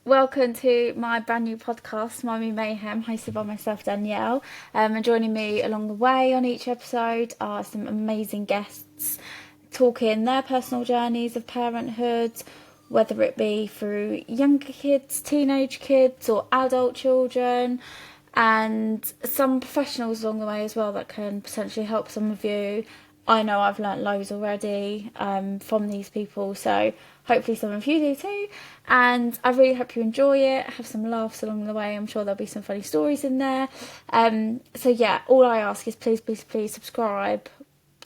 Welcome to my brand new podcast, Mayhem, hosted by myself, Danielle. And joining me along the way on each episode are some amazing guests talking their personal journeys of parenthood, whether it be through younger kids, teenage kids, or adult children, and some professionals along the way as well that can potentially help some of you. I know I've learnt loads already from these people, so hopefully some of you do too. And I really hope you enjoy it, have some laughs along the way. I'm sure there'll be some funny stories in there. So yeah, all I ask is please subscribe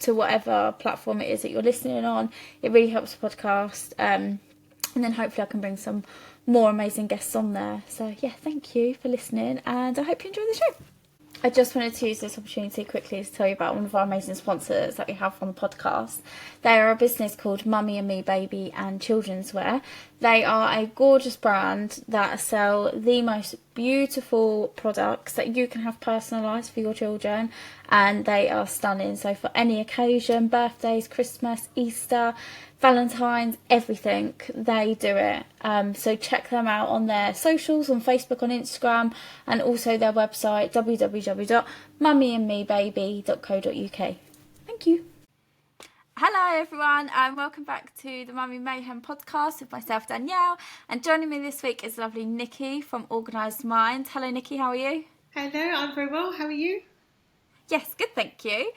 to whatever platform it is that you're listening on. It really helps the podcast. And then hopefully I can bring some more amazing guests on there. So yeah, thank you for listening, and I hope you enjoy the show. I just wanted to use this opportunity quickly to tell you about one of our amazing sponsors that we have on the podcast. They are a business called Mummy and Me Baby and Children's Wear. They are a gorgeous brand that sell the most beautiful products that you can have personalised for your children, and they are stunning. So for any occasion, birthdays, Christmas, Easter, Valentine's, everything, they do it. So check them out on their socials, on Facebook, on Instagram, and also their website, www.mummyandmebaby.co.uk. Thank you. Hello everyone, and welcome back to the Mummy Mayhem podcast with myself, Danielle, and joining me this week is lovely Niki from Organised Mind. Hello Niki, how are you? Hello, I'm very well. How are you? Yes, good, thank you.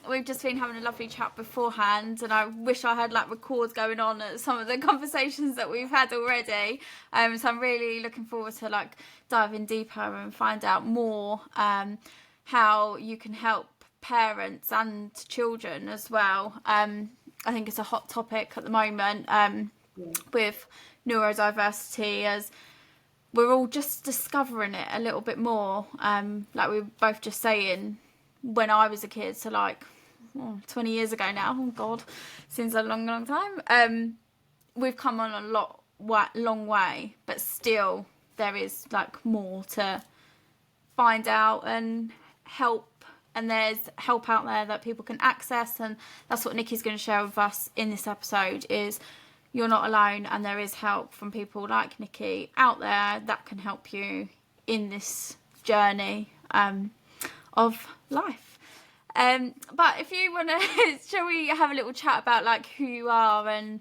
We've just been having a lovely chat beforehand, and I wish I had records going on at some of the conversations that we've had already. So I'm really looking forward to diving deeper and find out more how you can help parents and children as well. I think it's a hot topic at the moment with neurodiversity, as we're all just discovering it a little bit more. Like we were both just saying, when I was a kid, so 20 years ago now, oh God, seems a long time. We've come on a long way, but still there is more to find out and help. And there's help out there that people can access, and that's what Niki's going to share with us in this episode is you're not alone, and there is help from people like Niki out there that can help you in this journey of life. But if you want to, shall we have a little chat about who you are and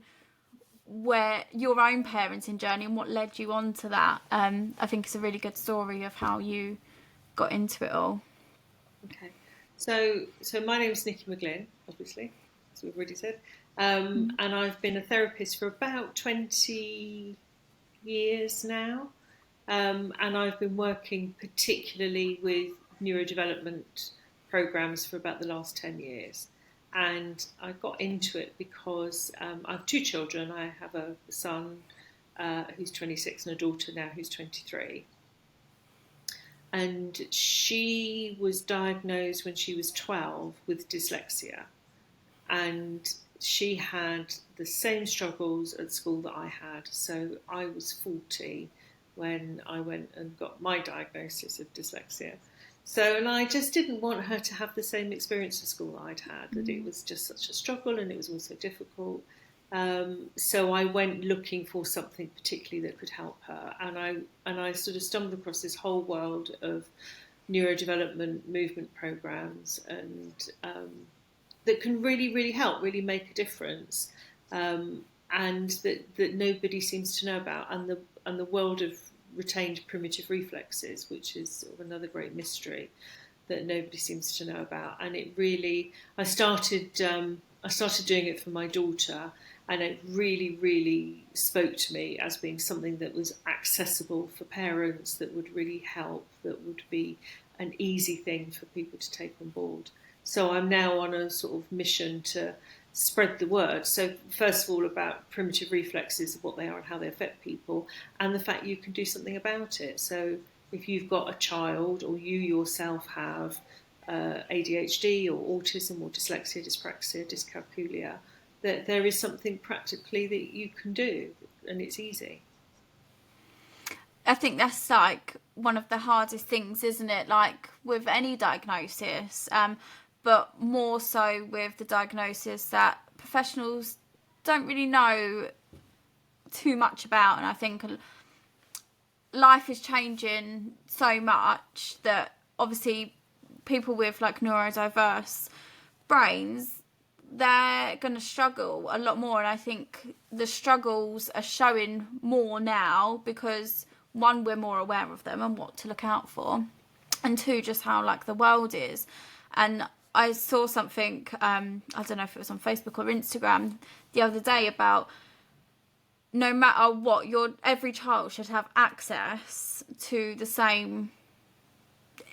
where your own parenting journey and what led you on to that? I think it's a really good story of how you got into it all. Okay. So my name is Niki McGlynn, obviously, as we've already said. And I've been a therapist for about 20 years now. And I've been working particularly with neurodevelopment programs for about the last 10 years. And I got into it because I have two children. I have a son who's 26 and a daughter now who's 23. And she was diagnosed when she was 12 with dyslexia. And she had the same struggles at school that I had. So I was 40 when I went and got my diagnosis of dyslexia. And I just didn't want her to have the same experience at school I'd had, that it was just such a struggle and it was also difficult. So I went looking for something particularly that could help her, and I sort of stumbled across this whole world of neurodevelopment movement programs, and that can really help, really make a difference, and that nobody seems to know about, and the world of retained primitive reflexes, which is sort of another great mystery that nobody seems to know about. And it really, I started doing it for my daughter. And it really spoke to me as being something that was accessible for parents, that would really help, that would be an easy thing for people to take on board. So I'm now on a sort of mission to spread the word. So first of all, about primitive reflexes, what they are and how they affect people, and the fact you can do something about it. So if you've got a child, or you yourself have ADHD or autism or dyslexia, dyspraxia, dyscalculia, that there is something practically that you can do, and it's easy. I think that's one of the hardest things, isn't it? With any diagnosis, but more so with the diagnosis that professionals don't really know too much about. And I think life is changing so much that obviously people with like neurodiverse brains, they're going to struggle a lot more. And I think the struggles are showing more now because, one, we're more aware of them and what to look out for, and two, just how like the world is. And I saw something, I don't know if it was on Facebook or Instagram the other day, about no matter what, every child should have access to the same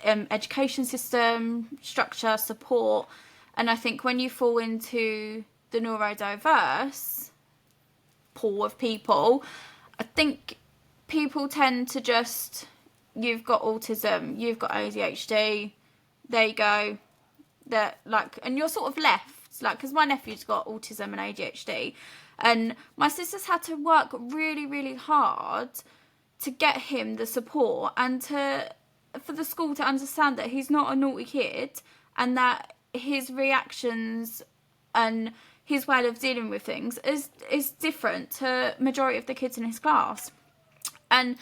education system, structure, support. And I think when you fall into the neurodiverse pool of people, I think people tend to just, you've got autism, you've got ADHD, there you go. That, like, and you're sort of left, like, because my nephew's got autism and ADHD, and my sisters had to work really, really hard to get him the support and for the school to understand that he's not a naughty kid and that his reactions and his way of dealing with things is different to majority of the kids in his class. And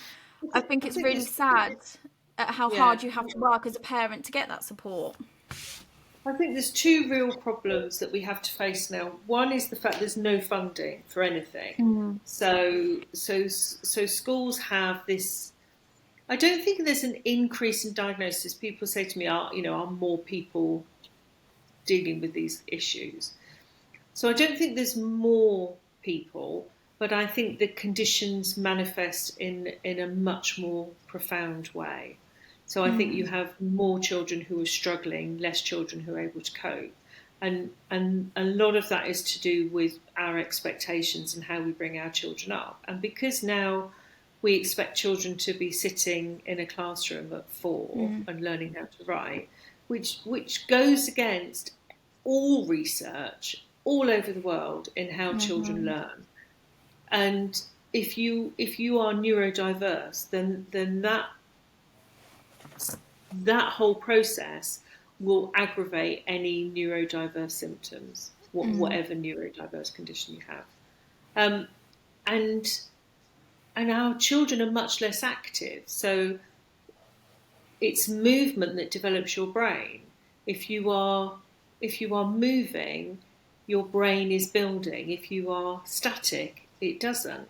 I think it's really sad at how hard you have to work as a parent to get that support. I think there's two real problems that we have to face now. One is the fact there's no funding for anything. So schools have this. I don't think there's an increase in diagnosis. People say to me, are more people dealing with these issues? So I don't think there's more people, but I think the conditions manifest in a much more profound way. So I think you have more children who are struggling, less children who are able to cope. And a lot of that is to do with our expectations and how we bring our children up. And because now we expect children to be sitting in a classroom at 4 and learning how to write, which goes against all research all over the world in how children learn. And if you are neurodiverse, then that whole process will aggravate any neurodiverse symptoms, whatever neurodiverse condition you have. And our children are much less active. So it's movement that develops your brain. If you are moving, your brain is building. If you are static, it doesn't.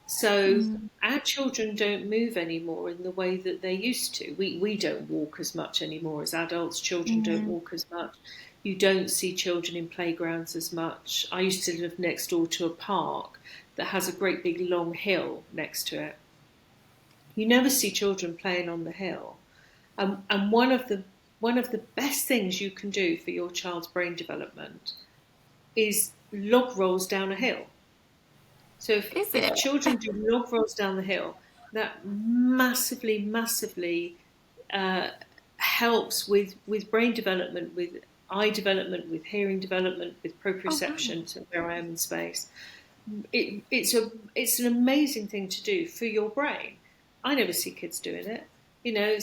So our children don't move anymore in the way that they used to. We don't walk as much anymore as adults. Children don't walk as much. You don't see children in playgrounds as much. I used to live next door to a park that has a great big long hill next to it. You never see children playing on the hill. And one of the best things you can do for your child's brain development is log rolls down a hill. So if children do log rolls down the hill, that massively helps with brain development, with eye development, with hearing development, with proprioception, so where I am in space. It's an amazing thing to do for your brain. I never see kids doing it.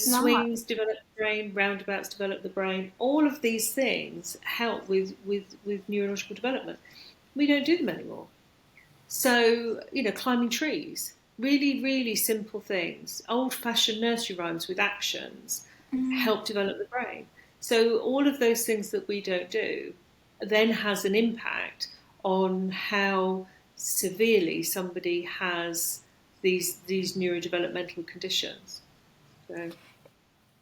Swings develop the brain, roundabouts develop the brain. All of these things help with neurological development. We don't do them anymore. So, climbing trees, really, really simple things. Old-fashioned nursery rhymes with actions help develop the brain. So all of those things that we don't do then has an impact on how severely somebody has these neurodevelopmental conditions. So,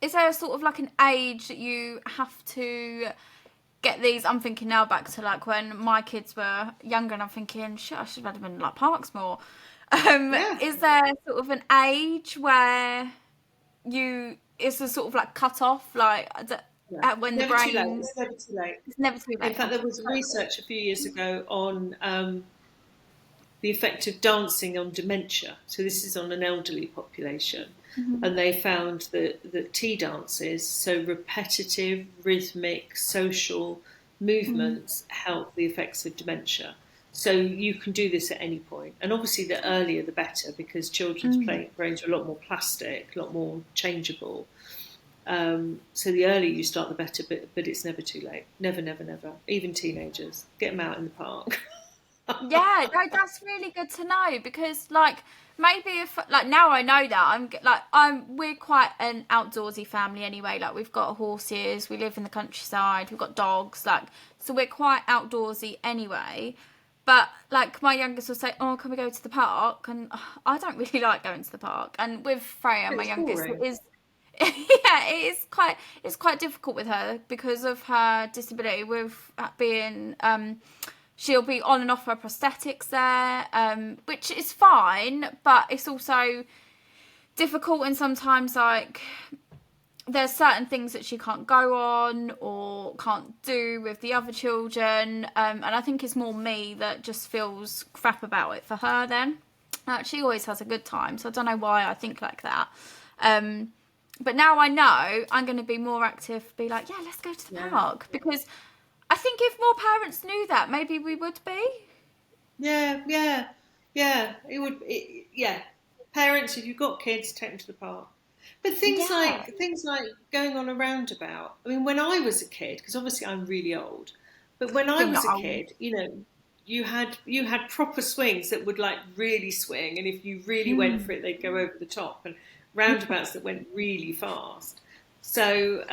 is there sort of like an age that you have to get these? I'm thinking now back to like when my kids were younger, and I'm thinking, shit, I should have been like parks more. Is there sort of an age where it's a sort of like cut off, like when the brain? It's never too late. It's never too late. In fact, there was research a few years ago on the effect of dancing on dementia. So this is on an elderly population. And they found that tea dances, so repetitive, rhythmic, social movements, help the effects of dementia. So you can do this at any point. And obviously the earlier the better, because children's brains are a lot more plastic, a lot more changeable. So the earlier you start, the better, but it's never too late. Never, never, never. Even teenagers, get them out in the park. Yeah, no, that's really good to know, because like maybe if like now I know that we're quite an outdoorsy family anyway. Like we've got horses, we live in the countryside, we've got dogs, like so we're quite outdoorsy anyway. But like my youngest will say, "Oh, can we go to the park?" And I don't really like going to the park. And with Freya, my It's youngest, it boring. is yeah, it's quite difficult with her because of her disability. With being she'll be on and off her prosthetics there, which is fine, but it's also difficult and sometimes like there's certain things that she can't go on or can't do with the other children, and I think it's more me that just feels crap about it for her then. She always has a good time, so I don't know why I think like that. But now I know I'm going to be more active, be like, yeah, let's go to the Yeah. park, because I think if more parents knew that, maybe we would be. Yeah, yeah, yeah. It would. Yeah, parents, if you've got kids, take them to the park. But Yeah. things like going on a roundabout. I mean, when I was a kid, because obviously I'm really old, but when I You're was not a old. kid, you had proper swings that would like really swing, and if you really went for it, they'd go over the top, and roundabouts that went really fast. So,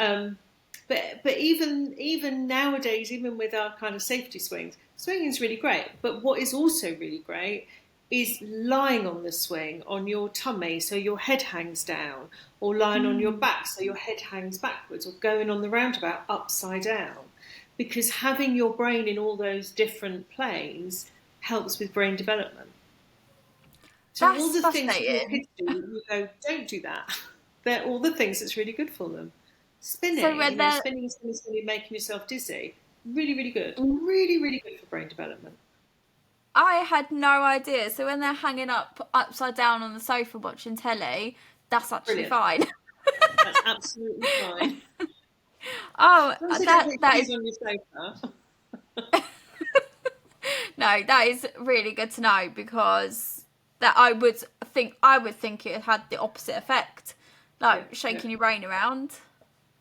but even nowadays, even with our kind of safety swings, swinging is really great. But what is also really great is lying on the swing on your tummy so your head hangs down, or lying on your back so your head hangs backwards, or going on the roundabout upside down. Because having your brain in all those different planes helps with brain development. So all That's the things that your fascinating. kids do, you go, don't do that. They're all the things that's really good for them. So Spinning, when they're, spinning, making yourself dizzy, really, really good. Really, really good for brain development. I had no idea. So when they're hanging up upside down on the sofa watching telly, that's actually Brilliant. fine. That's absolutely fine. Oh, As long as they don't that get that keys is on your sofa. no, that is really good to know, because that I would think it had the opposite effect, Yeah, like yeah. shaking your brain around.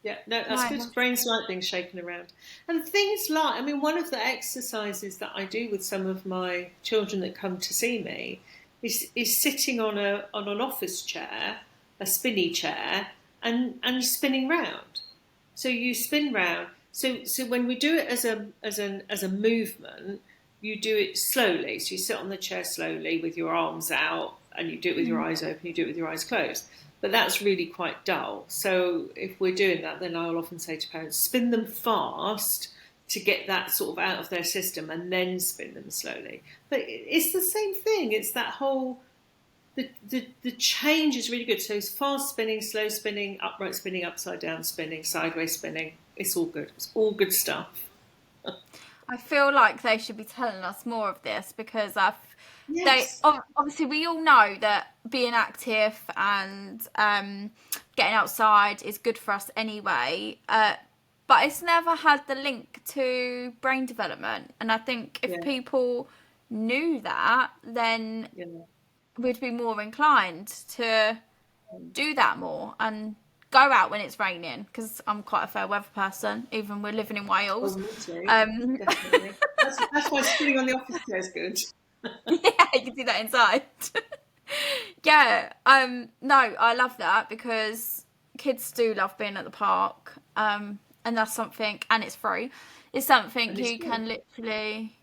Yeah, no, that's No, good. Brains like being shaken around. And things like, I mean, one of the exercises that I do with some of my children that come to see me is sitting on an office chair, a spinny chair, and spinning round. So you spin round. So when we do it as a movement, you do it slowly. So you sit on the chair slowly with your arms out, and you do it with your eyes open. You do it with your eyes closed. But that's really quite dull. So if we're doing that, then I'll often say to parents, spin them fast to get that sort of out of their system, and then spin them slowly. But it's the same thing. It's that whole the change is really good. So it's fast spinning, slow spinning, upright spinning, upside down spinning, sideways spinning. It's all good. It's all good stuff. I feel like they should be telling us more of this, because Yes. obviously we all know that being active and getting outside is good for us anyway. But it's never had the link to brain development, and I think if Yeah. people knew that, then Yeah. we'd be more inclined to do that more and go out when it's raining, because I'm quite a fair weather person, even we're living in Oh, Wales. me too. Um, Definitely. That's why spinning on the office chair is good. yeah, you can do that inside. Yeah, no, I love that, because kids do love being at the park, and that's something, and it's free. It's something And it's you good. can literally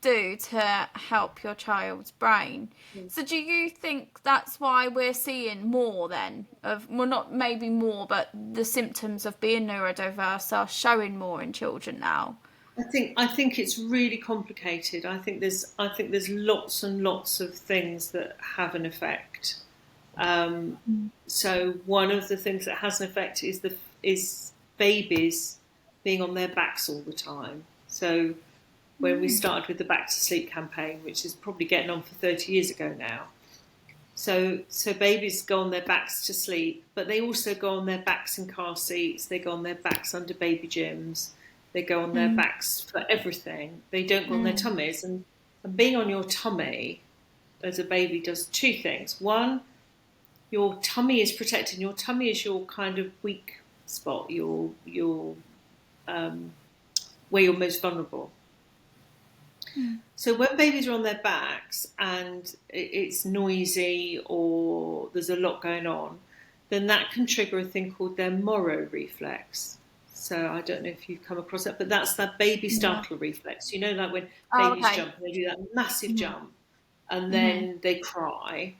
do to help your child's brain. Yeah. So, do you think that's why we're seeing more then of, well, not maybe more, but the symptoms of being neurodiverse are showing more in children now? I think it's really complicated. I think there's lots and lots of things that have an effect. So one of the things that has an effect is babies being on their backs all the time. So when we started with the Back to Sleep campaign, which is probably getting on for 30 years ago now. So babies go on their backs to sleep, but they also go on their backs in car seats. They go on their backs under baby gyms. They go on their Mm, backs for everything. They don't go on their mm, tummies. And being on your tummy as a baby does two things. One, your tummy is protected. Your tummy is your kind of weak spot. Your where you're most vulnerable. So when babies are on their backs and it's noisy or there's a lot going on, then that can trigger a thing called their Moro reflex. So I don't know if you've come across that, but that's that baby startle reflex. You know, like when Oh, babies okay. jump, they do that massive jump and Mm-hmm. then they cry.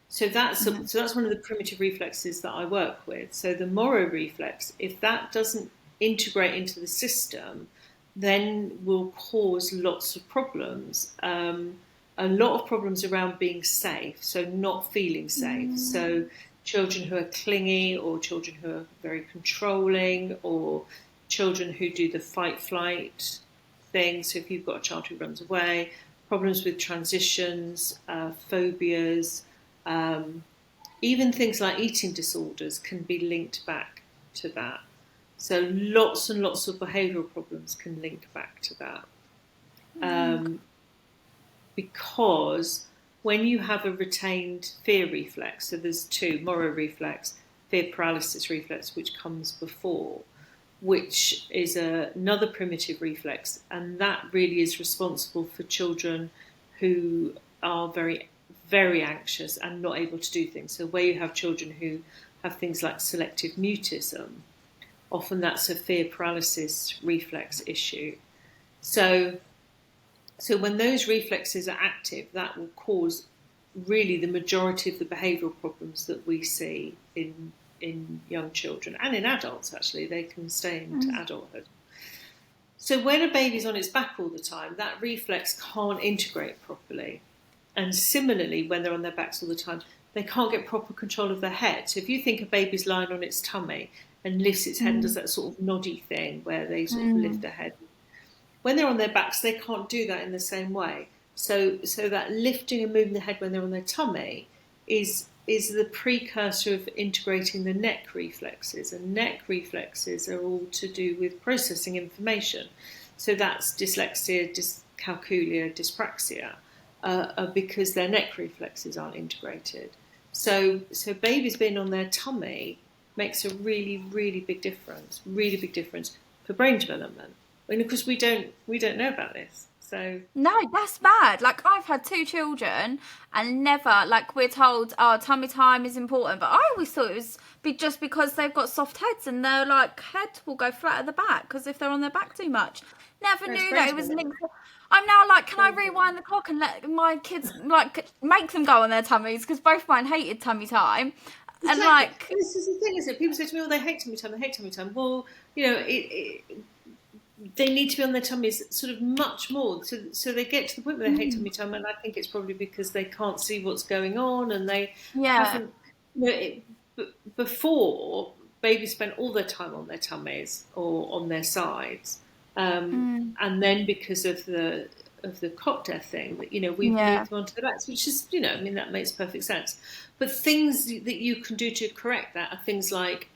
So that's one of the primitive reflexes that I work with. So the Moro reflex, if that doesn't integrate into the system, then will cause lots of problems. A lot of problems around being safe, so not feeling safe. So children who are clingy, or children who are very controlling, or children who do the fight-flight thing. So if you've got a child who runs away, problems with transitions, phobias, even things like eating disorders can be linked back to that. So lots and lots of behavioural problems can link back to that. Because when you have a retained fear reflex, so there's two, Moro reflex, fear paralysis reflex, which comes before, which is another primitive reflex, and that really is responsible for children who are very, very anxious and not able to do things. So where you have children who have things like selective mutism, often that's a fear paralysis reflex issue. So when those reflexes are active, that will cause really the majority of the behavioural problems that we see in young children and in adults. Actually, they can stay into adulthood. So when a baby's on its back all the time, that reflex can't integrate properly. And similarly, when they're on their backs all the time, they can't get proper control of their head. So if you think a baby's lying on its tummy and lifts its head and does that sort of noddy thing where they sort of lift their head, when they're on their backs, they can't do that in the same way. So that lifting and moving the head when they're on their tummy is the precursor of integrating the neck reflexes. And neck reflexes are all to do with processing information. So that's dyslexia, dyscalculia, dyspraxia, because their neck reflexes aren't integrated. So babies being on their tummy makes a really, really big difference for brain development. I mean, of course, we don't know about this. So No, that's bad. Like, I've had two children and never, like, we're told, oh, tummy time is important. But I always thought it was just because they've got soft heads and their, like, head will go flat at the back because if they're on their back too much. Never that's knew brain that it was development. linked. I'm now like, can I rewind the clock and let my kids, like, make them go on their tummies? Because both mine hated tummy time. And, Exactly. like, And this is the thing, isn't it? People say to me, "Oh, they hate tummy time. They hate tummy time." Well, you know, they need to be on their tummies sort of much more. So they get to the point where they hate tummy time, and I think it's probably because they can't see what's going on, and they yeah. haven't. You know, before babies spent all their time on their tummies or on their sides, and then because of the cot death thing, that we've Yeah. moved them onto the backs, which is I mean that makes perfect sense. But things that you can do to correct that are things like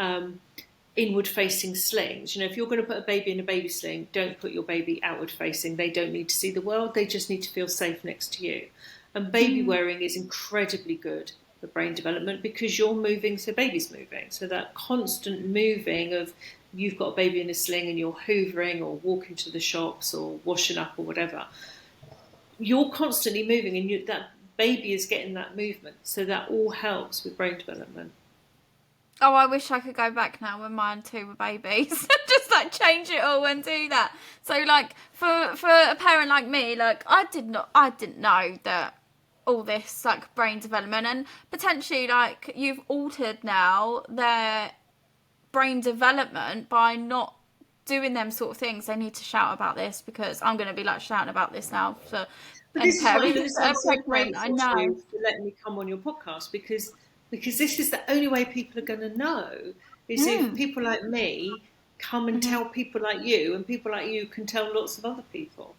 inward facing slings. If you're going to put a baby in a baby sling, don't put your baby outward facing. They don't need to see the world, they just need to feel safe next to you. And baby wearing is incredibly good for brain development because you're moving, so baby's moving. So that constant moving of you've got a baby in a sling and you're hoovering or walking to the shops or washing up or whatever, you're constantly moving and that baby is getting that movement. So that all helps with brain development. Oh, I wish I could go back now when mine two were babies. Just like change it all and do that. So like for a parent like me, like I didn't know that all this like brain development and potentially like you've altered now their brain development by not doing them sort of things. They need to shout about this because I'm going to be like shouting about this now for But any this is why parents this that I'm are so pregnant. I grateful to know. you for letting me come on your podcast because this is the only way people are going to know is if people like me come and tell people like you, and people like you can tell lots of other people.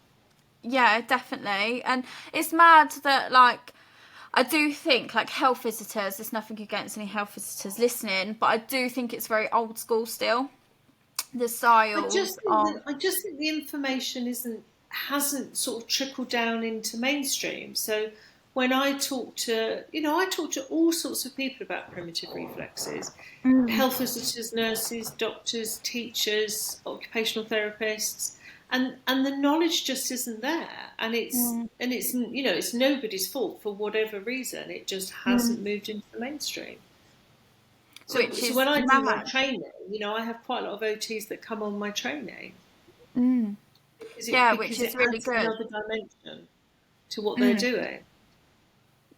Yeah, definitely. And it's mad that like I do think like health visitors, there's nothing against any health visitors listening, but I do think it's very old school still. The styles of I just think the information hasn't sort of trickled down into mainstream. So when I talk to all sorts of people about primitive reflexes, health visitors, nurses, doctors, teachers, occupational therapists, and the knowledge just isn't there, and it's it's nobody's fault for whatever reason. It just hasn't moved into the mainstream. So, Which so is when I do my mad. training, I have quite a lot of OTs that come on my training Yeah, which because it is really adds good. another dimension to what they're doing.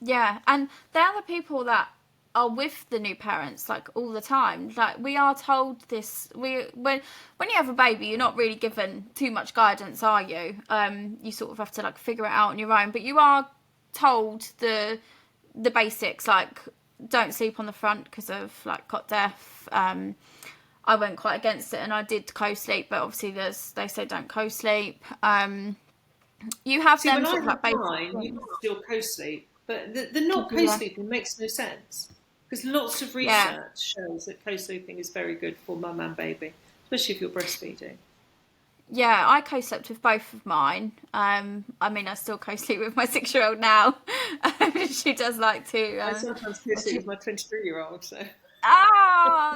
Yeah, and they're the people that are with the new parents like all the time. Like we are told this. When you have a baby, you're not really given too much guidance, are you? You sort of have to like figure it out on your own. But you are told the basics, like don't sleep on the front because of like cot death. I went quite against it and I did co-sleep, but obviously they say don't co-sleep. You have See, them when I sort of have like basic mine, you things. can still co-sleep, but the not Yeah. co-sleeping makes no sense because lots of Yeah. research shows that co-sleeping is very good for mum and baby, especially if you're breastfeeding. Yeah, I co-slept with both of mine. I mean, I still co-sleep with my 6-year-old now. She does like to. I sometimes co-sleep She, with my 23-year-old, so.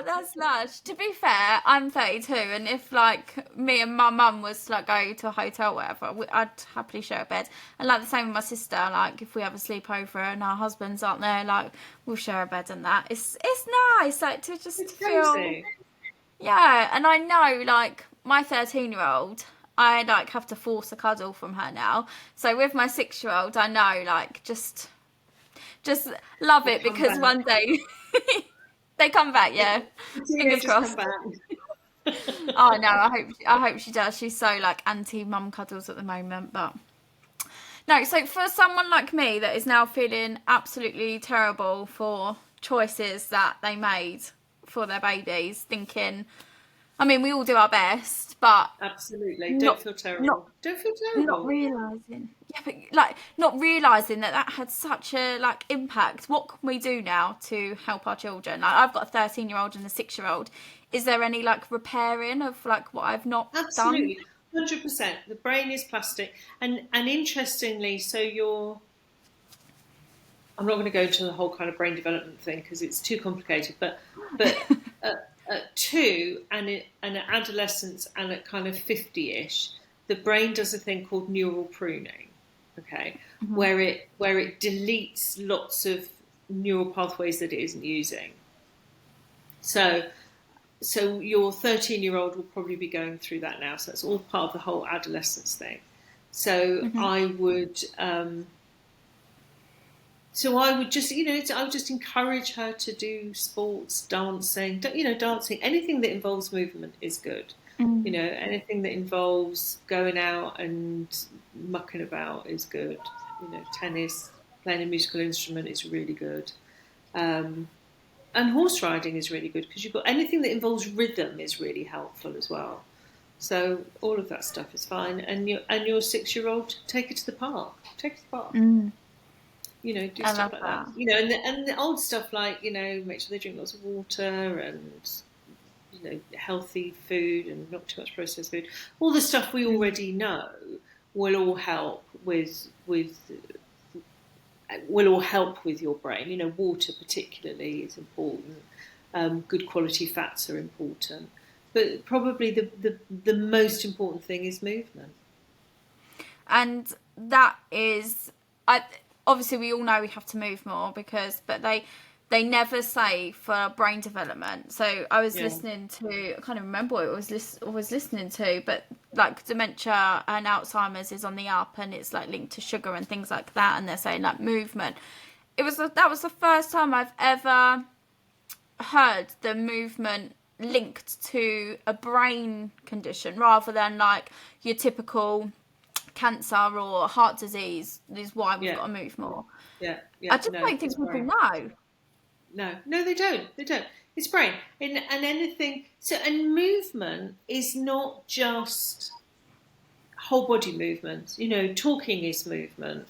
that's lush. To be fair, I'm 32, and if like me and my mum was to like go to a hotel, or whatever, I'd happily share a bed. And like the same with my sister. Like if we have a sleepover and our husbands aren't there, like we'll share a bed and that. It's nice, like to just It's feel. cosy. Yeah, and I know, like, my 13-year-old, I, like, have to force a cuddle from her now. So with my 6-year-old, I know, like, just love They it come because back. one day they come back, yeah. The Fingers teenagers come crossed. back. Oh, no, I hope she does. She's so, like, anti-mum cuddles at the moment, but... No, so for someone like me that is now feeling absolutely terrible for choices that they made for their babies, thinking... I mean, we all do our best, but Absolutely. Don't not feel not terrible. Don't feel not terrible. realizing. Yeah, but like not realizing that had such a like impact. What can we do now to help our children? Like I've got a 13-year-old and a 6-year-old. Is there any like repairing of like what I've not done? Absolutely. 100%. The brain is plastic. And interestingly, so I'm not going to go into the whole kind of brain development thing because it's too complicated, but at 2 and at adolescence and at kind of 50-ish, the brain does a thing called neural pruning, okay, where it deletes lots of neural pathways that it isn't using. So your 13-year-old will probably be going through that now. So that's all part of the whole adolescence thing. So I would just, I would just encourage her to do sports, dancing, dancing, anything that involves movement is good. Anything that involves going out and mucking about is good. Tennis, playing a musical instrument is really good. And horse riding is really good because you've got anything that involves rhythm is really helpful as well. So all of that stuff is fine. And your 6-year-old, take her to the park. Take her to the park. Do I stuff love like that. that. And the old stuff like, make sure they drink lots of water and, healthy food and not too much processed food. All the stuff we already know will all help with your brain. Water particularly is important. Good quality fats are important. But probably the most important thing is movement. And that is, obviously we all know we have to move more but they never say for brain development. So I was listening to, I can't even remember what I was listening to, but like dementia and Alzheimer's is on the up and it's like linked to sugar and things like that. And they're saying like movement. That was the first time I've ever heard the movement linked to a brain condition rather than like your typical cancer or heart disease is why we've got to move more. Yeah. I just No, don't think people know. No, they don't. They don't. It's brain. And anything. So, and movement is not just whole body movement. Talking is movement.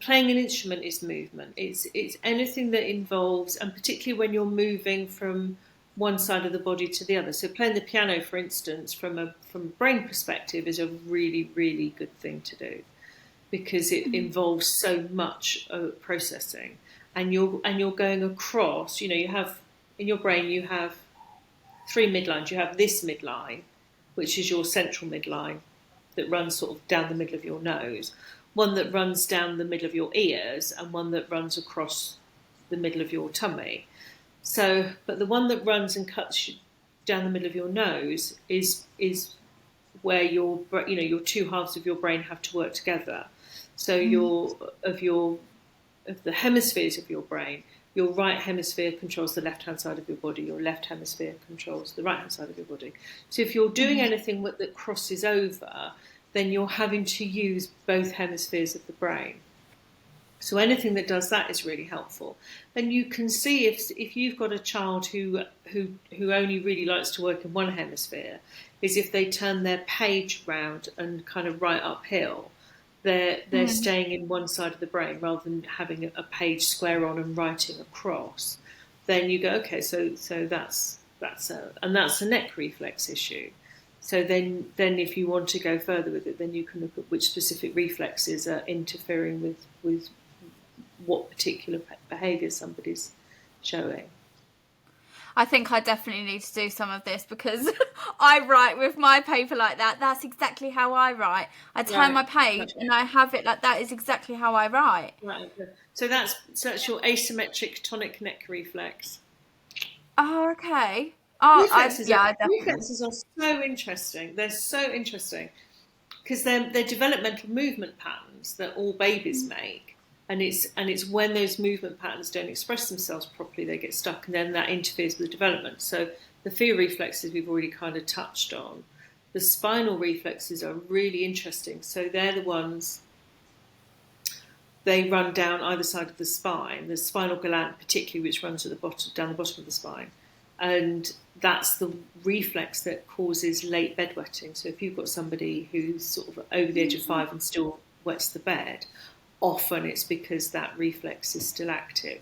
Playing an instrument is movement. It's anything that involves, and particularly when you're moving from one side of the body to the other. So playing the piano, for instance, from a brain perspective, is a really, really good thing to do because it involves so much processing, and you're going across. You have in your brain you have 3 midlines. You have this midline, which is your central midline that runs sort of down the middle of your nose, one that runs down the middle of your ears, and one that runs across the middle of your tummy. So, but the one that runs and cuts down the middle of your nose is where your two halves of your brain have to work together. So of the hemispheres of your brain, your right hemisphere controls the left-hand side of your body, your left hemisphere controls the right-hand side of your body. So if you're doing anything that crosses over, then you're having to use both hemispheres of the brain. So anything that does that is really helpful. And you can see if you've got a child who only really likes to work in one hemisphere, is if they turn their page round and kind of write uphill, they're staying in one side of the brain rather than having a page square on and writing across. Then you go, okay, so that's a neck reflex issue. So then if you want to go further with it, then you can look at which specific reflexes are interfering with what particular behaviour somebody's showing. I think I definitely need to do some of this because I write with my paper like that. That's exactly how I write. I turn my page and I have it like that is exactly how I write. Right. So that's your asymmetric tonic neck reflex. Oh, okay. Oh, reflexes are so interesting. They're so interesting because they're developmental movement patterns that all babies make. And it's when those movement patterns don't express themselves properly, they get stuck, and then that interferes with development. So the fear reflexes we've already kind of touched on. The spinal reflexes are really interesting. So they're the ones, they run down either side of the spine. The spinal gland particularly, which runs down the bottom of the spine. And that's the reflex that causes late bedwetting. So if you've got somebody who's sort of over the age of 5 and still wets the bed, often it's because that reflex is still active.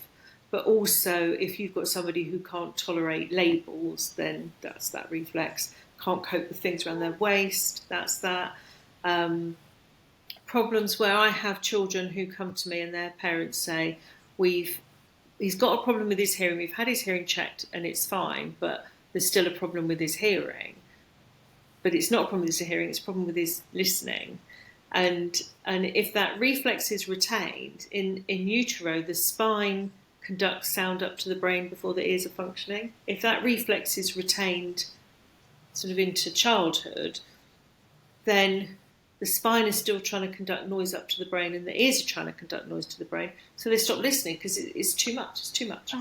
But also, if you've got somebody who can't tolerate labels, then that's that reflex. Can't cope with things around their waist, that's that. Problems where I have children who come to me and their parents say, he's got a problem with his hearing, we've had his hearing checked and it's fine, but there's still a problem with his hearing. But it's not a problem with his hearing, it's a problem with his listening. And if that reflex is retained, in utero, the spine conducts sound up to the brain before the ears are functioning. If that reflex is retained sort of into childhood, then the spine is still trying to conduct noise up to the brain and the ears are trying to conduct noise to the brain. So they stop listening because it's too much, it's too much.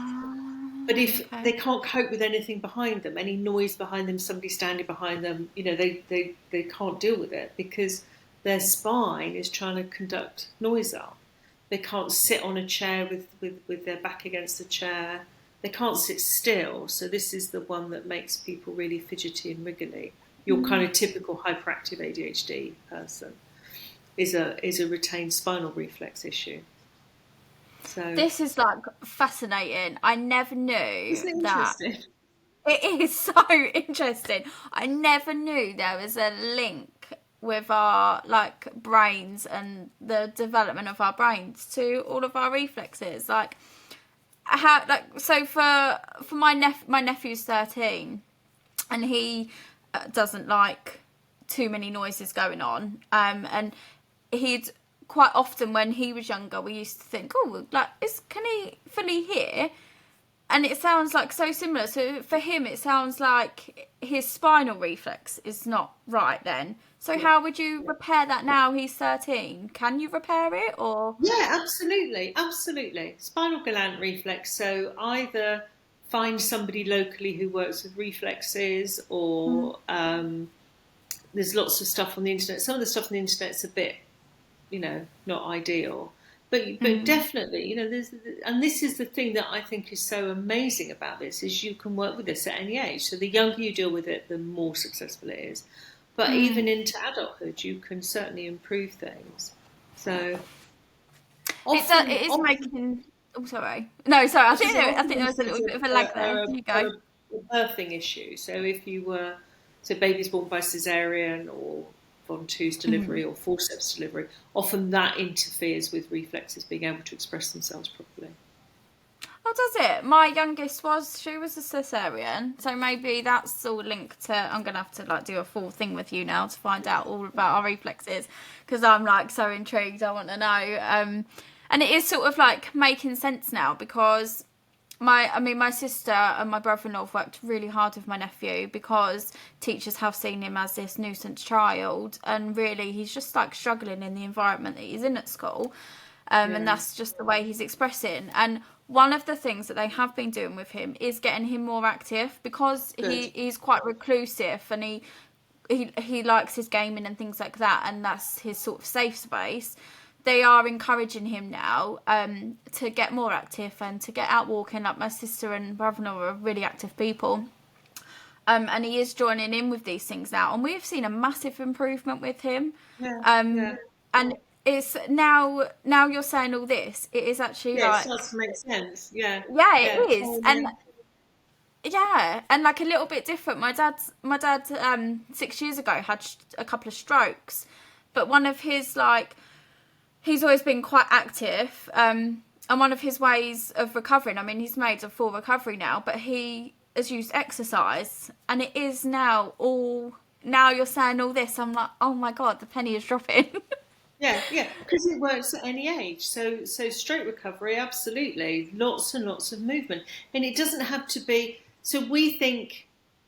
But if they can't cope with anything behind them, any noise behind them, somebody standing behind them, they can't deal with it because their spine is trying to conduct noise up. They can't sit on a chair with their back against the chair. They can't sit still. So this is the one that makes people really fidgety and wriggly. Your kind of typical hyperactive ADHD person is a retained spinal reflex issue. So this is like fascinating. I never knew. Isn't it that. Interesting? It is so interesting. I never knew there was a link with our brains and the development of our brains to all of our reflexes. So for my nephew's 13 and he doesn't like too many noises going on, and he'd quite often when he was younger we used to think, can he fully hear? And it sounds like so similar. So for him, it sounds like his spinal reflex is not right then. So how would you repair that now he's 13? Can you repair it or? Yeah, absolutely. Absolutely. Spinal gland reflex. So either find somebody locally who works with reflexes or there's lots of stuff on the internet. Some of the stuff on the internet's a bit, not ideal. But definitely, and this is the thing that I think is so amazing about this, is you can work with this at any age. So the younger you deal with it, the more successful it is. But even into adulthood, you can certainly improve things. So it is making. Oh, sorry. No, sorry. I think there was a little bit of a lag there. You go. A birthing issue. So if you were, babies born by cesarean or Von-Too's delivery or forceps delivery, often that interferes with reflexes being able to express themselves properly. Oh, does it? My youngest she was a cesarean, so maybe that's all linked to. I'm gonna have to like do a full thing with you now to find out all about our reflexes, because I'm like so intrigued. I want to know. And it is sort of like making sense now, because my sister and my brother-in-law have worked really hard with my nephew, because teachers have seen him as this nuisance child, and really he's just like struggling in the environment that he's in at school. And that's just the way he's expressing. And one of the things that they have been doing with him is getting him more active, because he's quite reclusive, and he likes his gaming and things like that, and that's his sort of safe space. They are encouraging him now to get more active and to get out walking. Like my sister and brother-in-law are really active people. And he is joining in with these things now. And we've seen a massive improvement with him. And it's now you're saying all this, it is actually it like... starts to make sense. Yeah, it is. Totally. And like a little bit different. My dad 6 years ago had a couple of strokes. But one of his, like... He's always been quite active, and one of his ways of recovering, I mean, he's made a full recovery now, but he has used exercise, and it is now you're saying all this, I'm like, oh my God, the penny is dropping. Yeah, because it works at any age. So stroke recovery, absolutely, lots and lots of movement, and it doesn't have to be. So we think,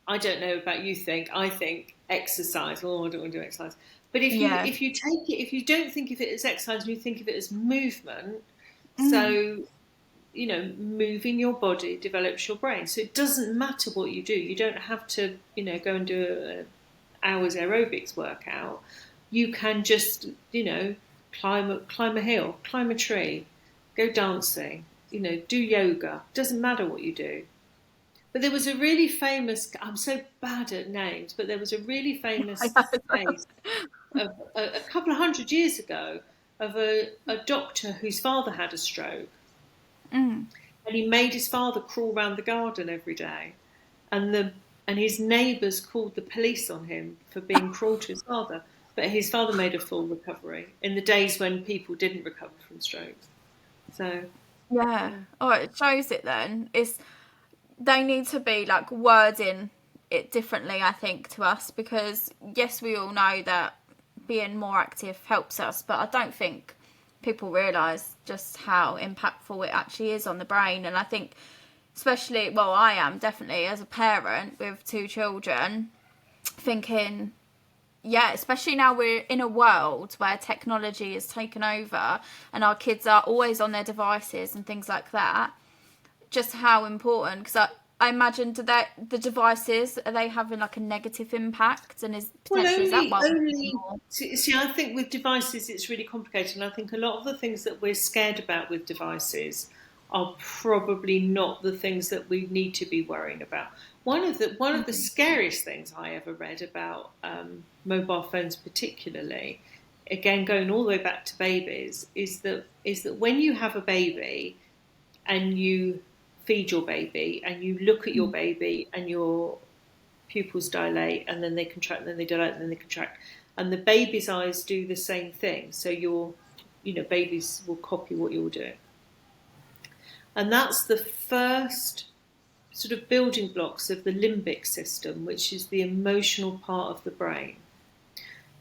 I don't know about you think, I think exercise. Oh, I don't want to do exercise. But if you take it, if you don't think of it as exercise, and you think of it as movement, so moving your body develops your brain. So it doesn't matter what you do. You don't have to, go and do an hour's aerobics workout. You can just, climb a hill, climb a tree, go dancing, do yoga. Doesn't matter what you do. But there was a really famous, I'm so bad at names, but there was a really famous case of a couple of 100 years ago of a doctor whose father had a stroke. And he made his father crawl around the garden every day. And his neighbours called the police on him for being cruel to his father. But his father made a full recovery in the days when people didn't recover from strokes. So it shows it then. They need to be like wording it differently, I think, to us, because yes, we all know that being more active helps us, but I don't think people realise just how impactful it actually is on the brain. And I think especially, I am definitely as a parent with 2 children thinking, especially now we're in a world where technology is taken over and our kids are always on their devices and things like that, just how important, because I imagine the devices, are they having like a negative impact, and is that only see, I think with devices it's really complicated, and I think a lot of the things that we're scared about with devices are probably not the things that we need to be worrying about. One of the scariest things I ever read about mobile phones, particularly, again going all the way back to babies, is that when you have a baby and you feed your baby and you look at your baby and your pupils dilate and then they contract and then they dilate and then they contract, and the baby's eyes do the same thing. So babies will copy what you're doing. And that's the first sort of building blocks of the limbic system, which is the emotional part of the brain.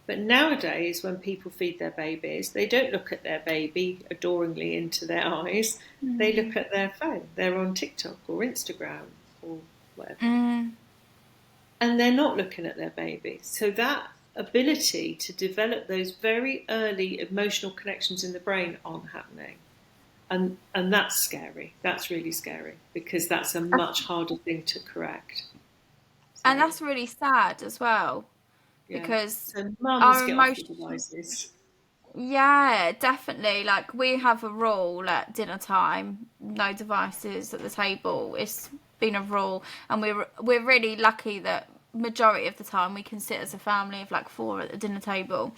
But nowadays, when people feed their babies, they don't look at their baby adoringly into their eyes. They look at their phone. They're on TikTok or Instagram or whatever. And they're not looking at their baby. So that ability to develop those very early emotional connections in the brain aren't happening. And that's scary. That's really scary, because that's a much harder thing to correct. So, and that's really sad as well. Because our emotional devices. Yeah, definitely. Like, we have a rule at dinner time: no devices at the table. It's been a rule, and we're really lucky that majority of the time we can sit as a family of like 4 at the dinner table,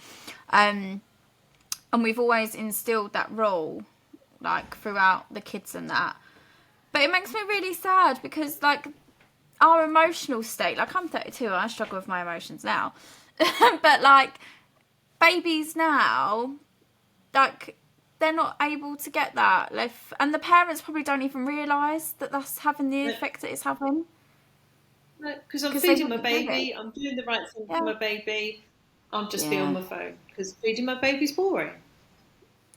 and we've always instilled that rule like throughout the kids and that. But it makes me really sad, because like our emotional state, like I'm 32, I struggle with my emotions now. But like babies now, like they're not able to get that. And the parents probably don't even realise that that's having the effect that it's having. Because I'm Because they feeding my wouldn't get it. baby, I'm doing the right thing for Yeah. my baby, I'll just be on Yeah. my phone because feeding my baby's boring.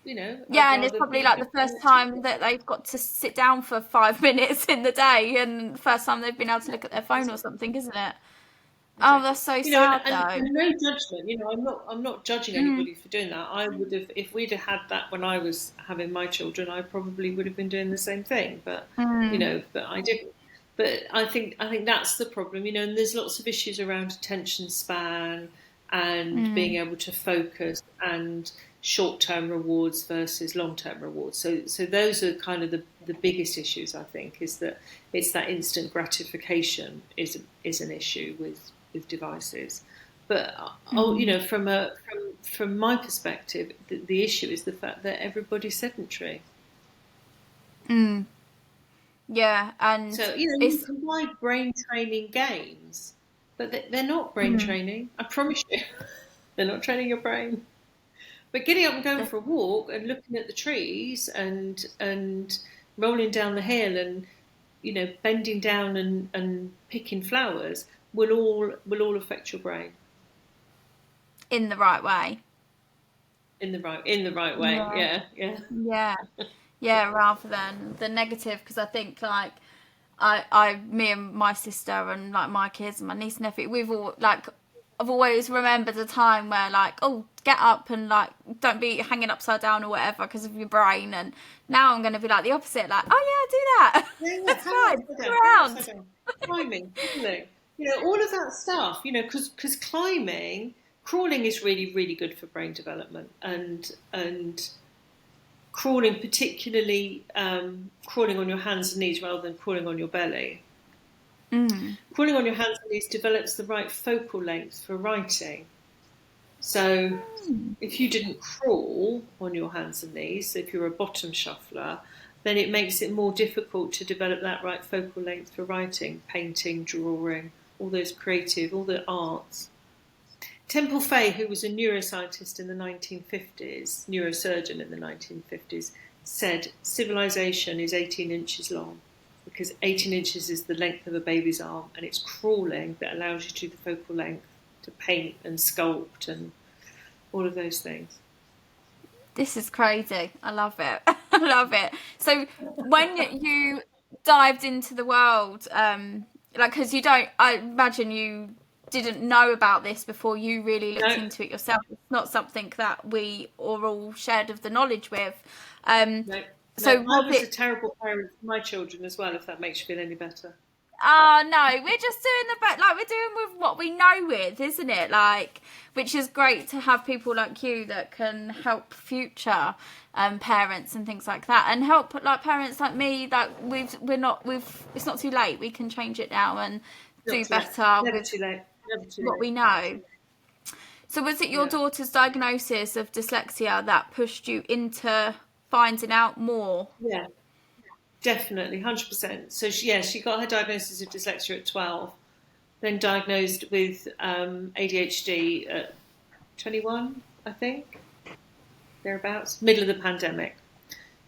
I'd Yeah, and it's rather probably be like the doing first something. time that they've got to sit down for 5 minutes in the day, and the first time they've been able to look at their phone or something, isn't it? Oh, Exactly. that's so And, sad though. and no judgment. I'm not judging Mm, anybody for doing that. I would have, if we'd have had that when I was having my children, I probably would have been doing the same thing. But mm, but I didn't. But I think that's the problem. And there's lots of issues around attention span and being mm, able to focus and short-term rewards versus long-term rewards. So those are kind of the biggest issues. I think is that it's that instant gratification is an issue with devices. But mm, from my perspective, the issue is the fact that everybody's sedentary. mm. Yeah, and So you it's can buy brain training games, but they're not brain mm, training. I promise you, they're not training your brain. But getting up and going the- for a walk and looking at the trees and rolling down the hill and bending down and picking flowers will all affect your brain in the right way. in the right way. Yeah, Yeah, yeah. yeah, yeah. Rather than the negative, because I think like me and my sister and like my kids and my niece and nephew, we've all like, I've always remembered a time where like, oh, get up and like don't be hanging upside down or whatever because of your brain. And now I'm going to be like the opposite, like, oh yeah, do that. Yeah, yeah. It's fine. Hang Go upside around. down. Climbing, crawling. All of that stuff. Because crawling is really, really good for brain development, and crawling, particularly crawling on your hands and knees rather than crawling on your belly. Mm. Crawling on your hands and knees develops the right focal length for writing. So if you didn't crawl on your hands and knees, so if you're a bottom shuffler, then it makes it more difficult to develop that right focal length for writing, painting, drawing, all the arts. Temple Fay, who was a neuroscientist in the 1950s, neurosurgeon in the 1950s, said civilization is 18 inches long because 18 inches is the length of a baby's arm, and it's crawling that allows you to do the focal length to paint and sculpt and all of those things. This is crazy. I love it. I love it. So when you dived into the world, like, because I imagine you didn't know about this before you really looked No, into it yourself. It's not something that we are all shared of the knowledge with. Um, no, no. so I was was a it terrible parent for my children as well, if that makes you feel any better. Oh no, we're just doing the best, like we're doing with what we know with, isn't it? Like, which is great to have people like you that can help future parents and things like that, and help like parents like me that we've it's not too late. We can change it now and Not do too late. better Never with too late. Never too what late. we know. So was it your Yeah. daughter's diagnosis of dyslexia that pushed you into finding out more? Yeah. Definitely, 100%. So she got her diagnosis of dyslexia at 12, then diagnosed with ADHD at 21, I think, thereabouts, middle of the pandemic.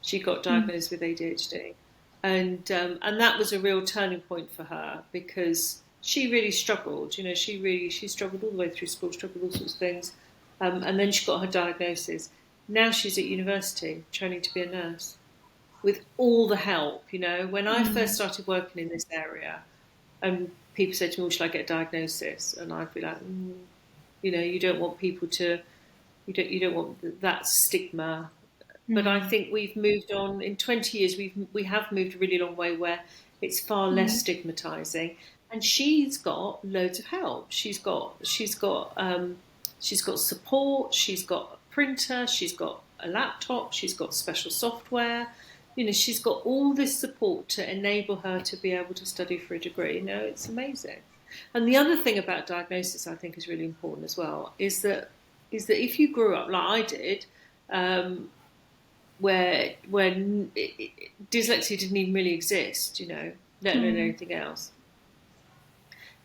She got Mm. diagnosed with ADHD, and that was a real turning point for her because she really struggled. She struggled all the way through school, struggled with all sorts of things, and then she got her diagnosis. Now she's at university, training to be a nurse with all the help. When I first Mm. started working in this area, and people said to me, well, should I get a diagnosis? And I'd be like, you don't want people to, you don't want that stigma. But I Mm. think we've moved on in 20 years. We have moved a really long way where it's far less Mm. stigmatizing. And she's got loads of help. She's got support. She's got a printer. She's got a laptop. She's got special software. She's got all this support to enable her to be able to study for a degree. It's amazing. And the other thing about diagnosis I think is really important as well is that if you grew up like I did, where when dyslexia didn't even really exist, let alone Mm. anything else,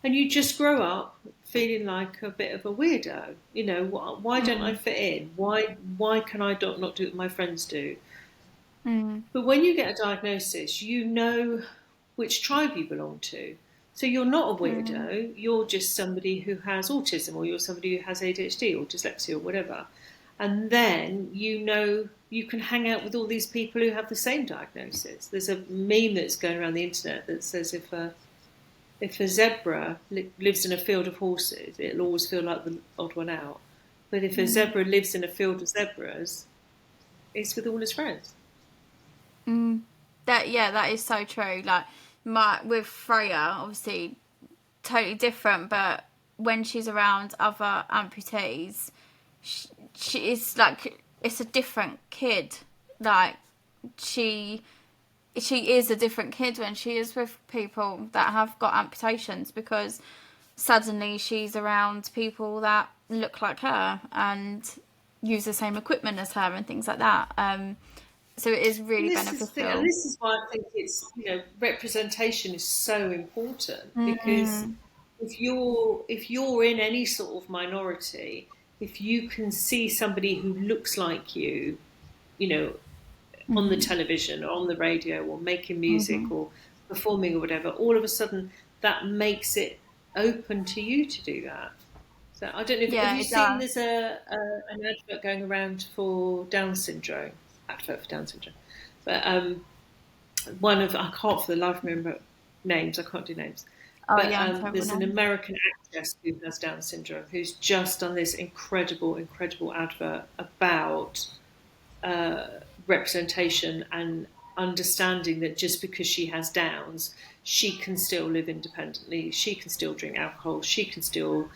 and you just grow up feeling like a bit of a weirdo. You know, why don't I fit in? Why can I not do what my friends do? But when you get a diagnosis, you know which tribe you belong to. So you're not a weirdo, you're just somebody who has autism, or you're somebody who has ADHD or dyslexia or whatever. And then you know you can hang out with all these people who have the same diagnosis. There's a meme that's going around the internet that says if a zebra lives in a field of horses, it'll always feel like the odd one out. But if a zebra lives in a field of zebras, it's with all his friends. That is so true. Like with Freya, obviously totally different, but when she's around other amputees, she is like, it's a different kid. Like she is a different kid when she is with people that have got amputations, because suddenly she's around people that look like her and use the same equipment as her and things like that. So it is really beneficial. And this is why I think it's, representation is so important, because if you're in any sort of minority, if you can see somebody who looks like you, on the television or on the radio or making music or performing or whatever, all of a sudden that makes it open to you to do that. So I don't know if have you seen there's an advert going around for Down syndrome. But one of, I can't for the life remember names, I can't do names. There's an American actress who has Down syndrome who's just done this incredible advert about representation and understanding that just because she has Downs, she can still live independently, she can still drink alcohol, she can still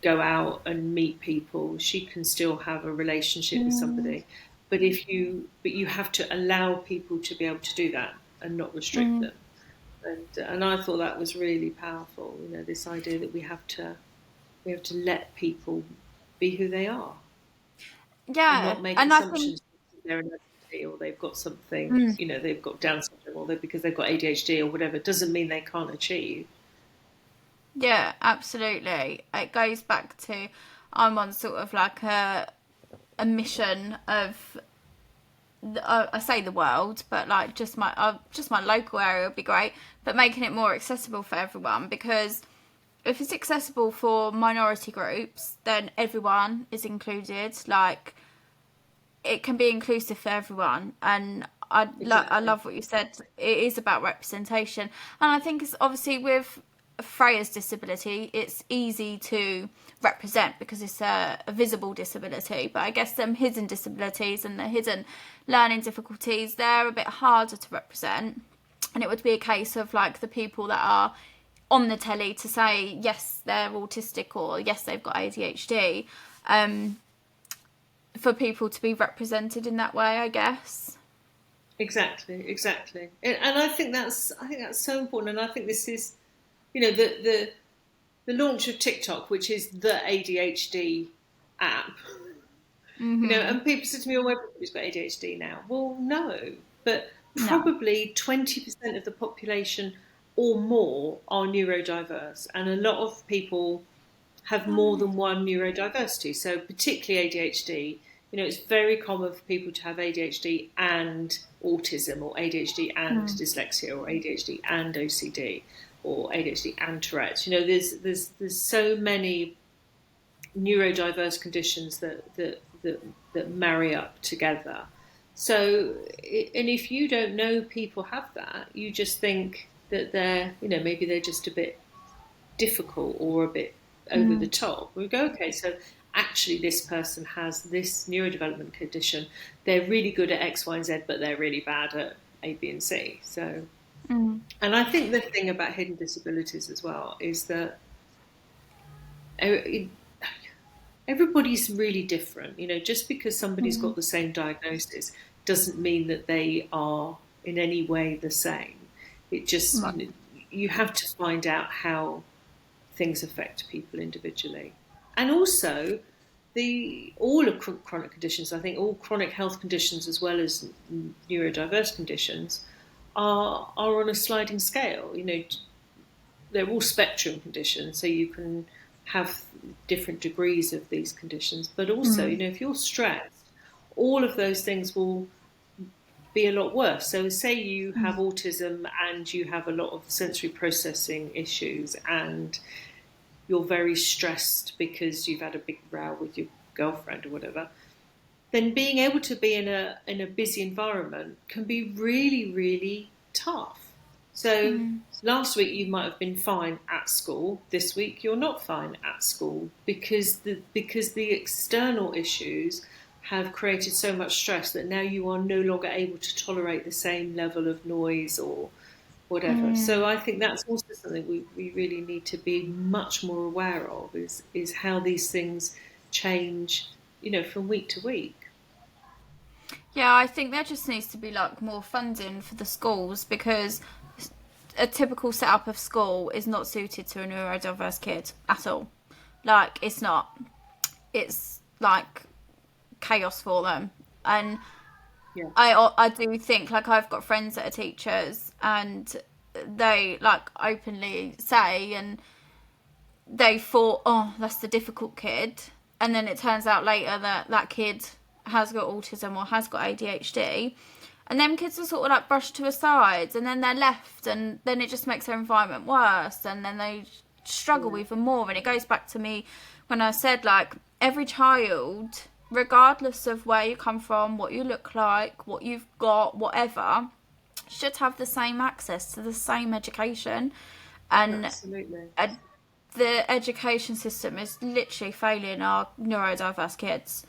go out and meet people, she can still have a relationship with somebody. But you have to allow people to be able to do that and not restrict them. And I thought that was really powerful. This idea that we have to let people be who they are. Yeah, and not make assumptions that they're an ADHD or they've got something. They've got Down syndrome, or because they've got ADHD or whatever, doesn't mean they can't achieve. Yeah, absolutely. It goes back to, I'm on sort of like a mission of, I say the world, but like just my local area would be great, but making it more accessible for everyone, because if it's accessible for minority groups, then everyone is included. Like, it can be inclusive for everyone. And I love what you said. It is about representation. And I think it's obviously with Freya's disability, it's easy to represent because it's a visible disability. But I guess them hidden disabilities and the hidden learning difficulties, they're a bit harder to represent. And it would be a case of like the people that are on the telly to say, yes, they're autistic, or yes, they've got ADHD, for people to be represented in that way, I guess. Exactly. And I think that's so important. And I think this is, the launch of TikTok, which is the ADHD app, and people said to me, oh, everybody's got ADHD now. Well, no, but probably 20% of the population or more are neurodiverse, and a lot of people have more than one neurodiversity. So particularly ADHD, it's very common for people to have ADHD and autism, or ADHD and dyslexia, or ADHD and OCD, or ADHD and Tourette's. There's so many neurodiverse conditions that marry up together. So, and if you don't know people have that, you just think that they're, maybe they're just a bit difficult or a bit over the top. We go, okay, so actually this person has this neurodevelopment condition. They're really good at X, Y, and Z, but they're really bad at A, B, and C. So, and I think the thing about hidden disabilities as well is that everybody's really different. Just because somebody's got the same diagnosis doesn't mean that they are in any way the same. It just, you have to find out how things affect people individually. And also, all of chronic conditions, I think all chronic health conditions as well as neurodiverse conditions are on a sliding scale. they're all spectrum conditions, so you can have different degrees of these conditions. But also, if you're stressed, all of those things will be a lot worse. So say you have autism and you have a lot of sensory processing issues and you're very stressed because you've had a big row with your girlfriend or whatever, then being able to be in a busy environment can be really, really tough. So last week you might have been fine at school. This week you're not fine at school because the external issues have created so much stress that now you are no longer able to tolerate the same level of noise or whatever. So I think that's also something we really need to be much more aware of is how these things change, from week to week. Yeah, I think there just needs to be like more funding for the schools, because a typical setup of school is not suited to a neurodiverse kid at all. Like, it's not. It's like chaos for them. And Yeah. I do think, like, I've got friends that are teachers and they like openly say, and they thought, oh, that's the difficult kid, and then it turns out later that that kid has got autism or has got ADHD, and them kids are sort of like brushed to a side, and then they're left, and then it just makes their environment worse, and then they struggle even more. And it goes back to me when I said, like, every child, regardless of where you come from, what you look like, what you've got, whatever, should have the same access to the same education. And Absolutely. the education system is literally failing our neurodiverse kids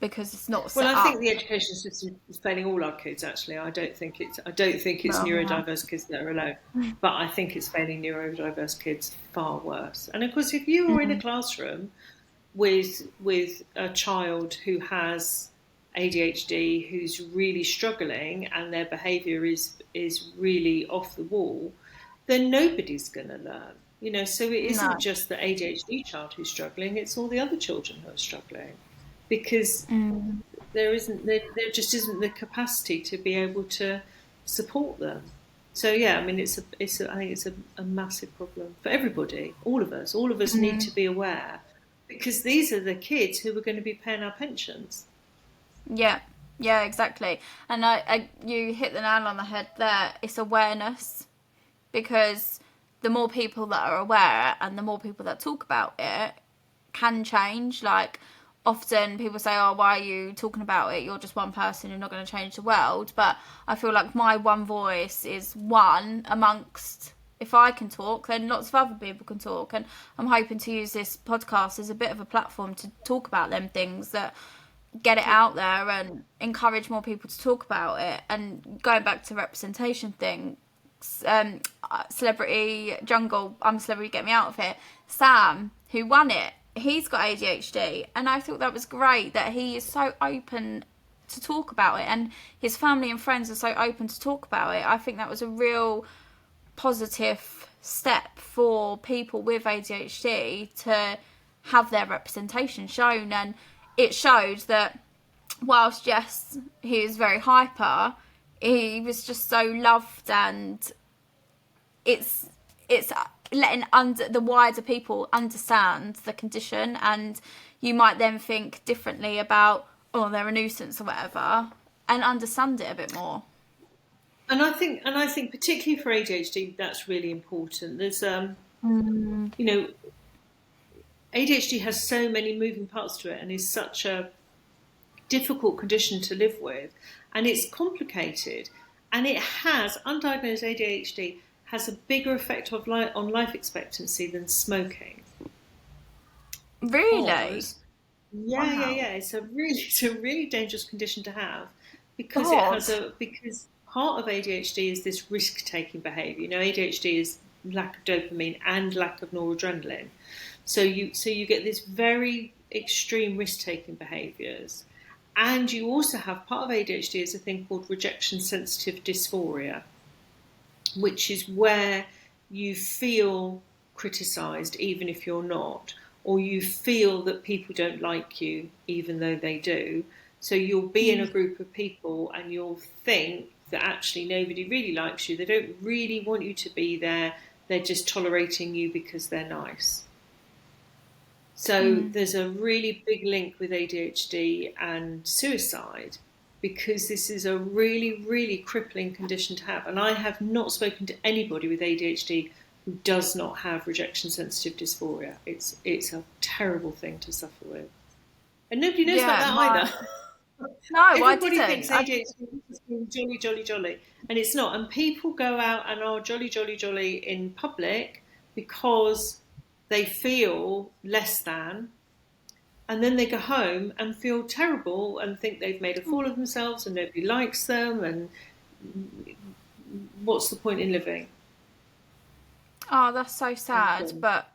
because it's not set Well, up. I think the education system is failing all our kids. Actually, I don't think it's neurodiverse kids that are alone, but I think it's failing neurodiverse kids far worse. And of course, if you are in a classroom with a child who has ADHD, who's really struggling, and their behaviour is really off the wall, then nobody's going to learn. So it isn't just the ADHD child who's struggling; it's all the other children who are struggling, because there just isn't the capacity to be able to support them. So yeah, I mean, I think it's a massive problem for everybody. All of us need to be aware, because these are the kids who are going to be paying our pensions. Yeah, exactly. And you hit the nail on the head there. It's awareness, because the more people that are aware and the more people that talk about it can change. Like, often people say, oh, why are you talking about it? You're just one person, you're not going to change the world. But I feel like my one voice is one amongst, if I can talk, then lots of other people can talk. And I'm hoping to use this podcast as a bit of a platform to talk about them things, that get it out there and encourage more people to talk about it. And going back to representation thing, Celebrity Jungle, I'm a Celebrity, Get Me Out of It, Sam, who won it, he's got ADHD, and I thought that was great that he is so open to talk about it, and his family and friends are so open to talk about it. I think that was a real positive step for people with ADHD to have their representation shown. And it showed that whilst, yes, he was very hyper, he was just so loved, and it's letting the wider people understand the condition. And you might then think differently about, oh, they're a nuisance or whatever, and understand it a bit more. And I think particularly for ADHD, that's really important. There's ADHD has so many moving parts to it, and is such a difficult condition to live with, and it's complicated, and it has, undiagnosed ADHD has a bigger effect on life expectancy than smoking. Really? Yeah. It's a really dangerous condition to have, because because part of ADHD is this risk-taking behaviour. ADHD is lack of dopamine and lack of noradrenaline, so you get this very extreme risk-taking behaviours. And you also have, part of ADHD is a thing called rejection-sensitive dysphoria, which is where you feel criticised even if you're not, or you feel that people don't like you even though they do. So you'll be in a group of people and you'll think that actually nobody really likes you. They don't really want you to be there. they're just tolerating you because they're nice. So there's a really big link with ADHD and suicide, because this is a really, really crippling condition to have. And I have not spoken to anybody with ADHD who does not have rejection sensitive dysphoria. It's a terrible thing to suffer with. And nobody knows about that either. No, Everybody I thinks didn't. ADHD is jolly, jolly, jolly. And it's not. And people go out and are jolly, jolly, jolly in public because they feel less than. And then they go home and feel terrible and think they've made a fool of themselves and nobody likes them. And what's the point in living? Oh, that's so sad. But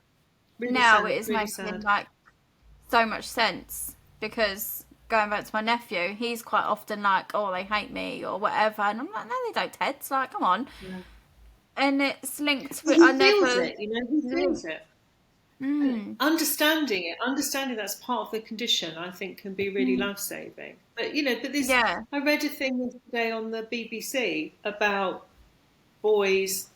Really now sad, it is really making sad. like so much sense, because going back to my nephew, he's quite often like, oh, they hate me or whatever, and I'm like, no, they don't, Ted. It's like, come on. Yeah. And it's linked with, He I feels never. it, he feels it. And understanding that's part of the condition, I think, can be really life-saving. But Yeah. I read a thing yesterday on the BBC about boys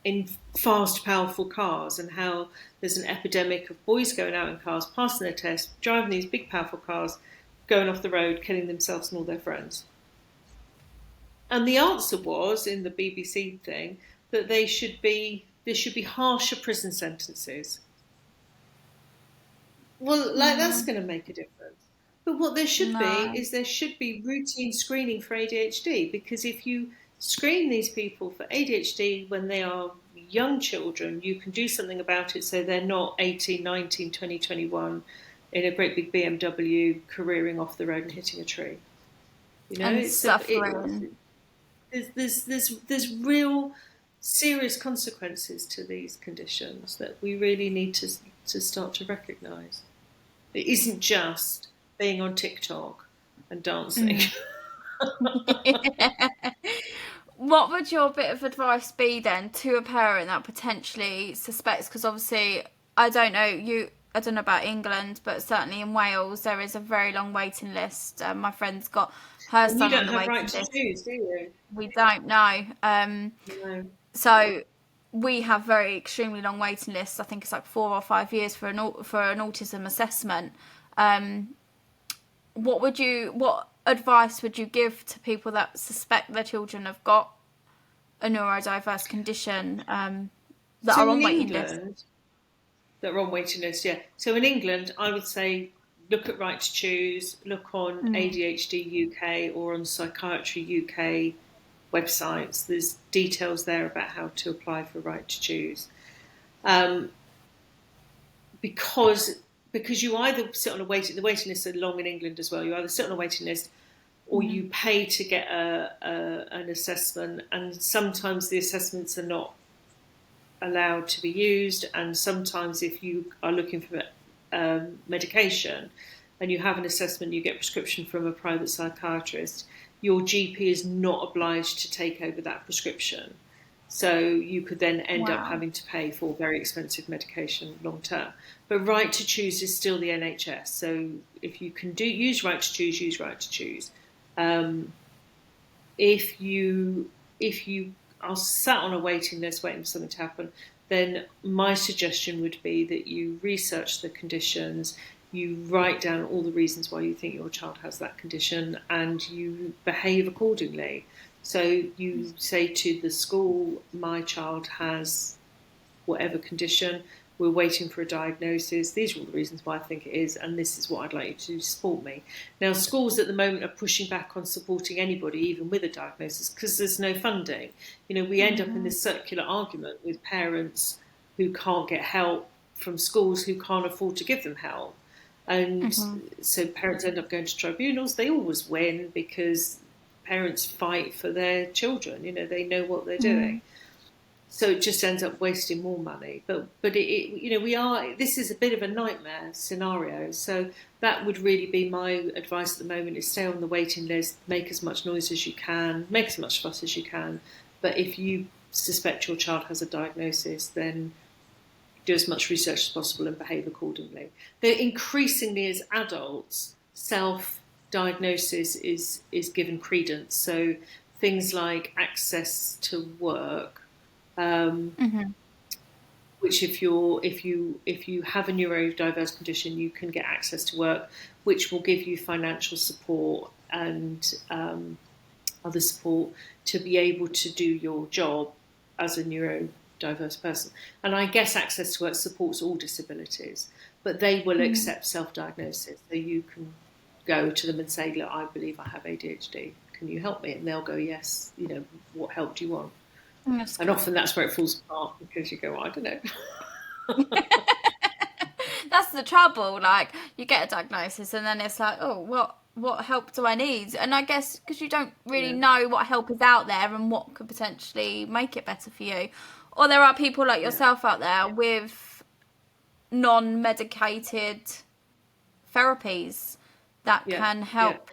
in fast, powerful cars, and how there's an epidemic of boys going out in cars, passing their test, driving these big, powerful cars, going off the road, killing themselves and all their friends. And the answer was, in the BBC thing, that there should be harsher prison sentences. Well, that's going to make a difference. But what there should be is routine screening for ADHD, because if you screen these people for ADHD when they are young children, you can do something about it so they're not 18, 19, 20, 21 in a great big BMW careering off the road and hitting a tree. And suffering. There's real serious consequences to these conditions that we really need to start to recognise. It isn't just being on TikTok and dancing. What would your bit of advice be then to a parent that potentially suspects, because obviously I don't know about England, but certainly in Wales there is a very long waiting list. My friend's got her son on the waiting list. You don't have right to choose, do you? We don't know. No. So we have very extremely long waiting lists. I think it's like 4 or 5 years for an autism assessment. What advice would you give to people that suspect their children have got a neurodiverse condition, that are on waiting lists? That are on waiting lists, yeah. So in England, I would say look at Right to Choose, look on ADHD UK or on Psychiatry UK websites. There's details there about how to apply for Right to Choose. Because you either sit on the waiting lists are long in England as well. You either sit on a waiting list or you pay to get an assessment, and sometimes the assessments are not allowed to be used, and sometimes if you are looking for medication and you have an assessment, you get prescription from a private psychiatrist, your GP is not obliged to take over that prescription. So you could then end up having to pay for very expensive medication long term. But Right to Choose is still the NHS. So if you can use Right to Choose, use Right to Choose. If you are sat on a waiting list waiting for something to happen, then my suggestion would be that you research the conditions, you write down all the reasons why you think your child has that condition, and you behave accordingly. So you say to the school, my child has whatever condition, we're waiting for a diagnosis, these are all the reasons why I think it is, and this is what I'd like you to do to support me. Now, schools at the moment are pushing back on supporting anybody, even with a diagnosis, because there's no funding. We end up in this circular argument with parents who can't get help from schools who can't afford to give them help. And so parents end up going to tribunals. They always win because parents fight for their children. They know what they're doing. So it just ends up wasting more money. But this is a bit of a nightmare scenario. So that would really be my advice at the moment, is stay on the waiting list, make as much noise as you can, make as much fuss as you can. But if you suspect your child has a diagnosis, then do as much research as possible and behave accordingly. Though increasingly as adults, self-diagnosis is given credence. So things like access to work, Mm-hmm. which if you have a neurodiverse condition, you can get access to work, which will give you financial support and other support to be able to do your job as a neurodiverse person. And I guess access to work supports all disabilities, but they will accept self-diagnosis. So you can go to them and say, look, I believe I have ADHD. Can you help me? And they'll go, yes, what help do you want? That's And cool. often that's where it falls apart, because you go, I don't know. That's the trouble. Like, you get a diagnosis and then it's like, oh, what help do I need? And I guess because you don't really know what help is out there and what could potentially make it better for you. Or there are people like yourself out there with non-medicated therapies that can help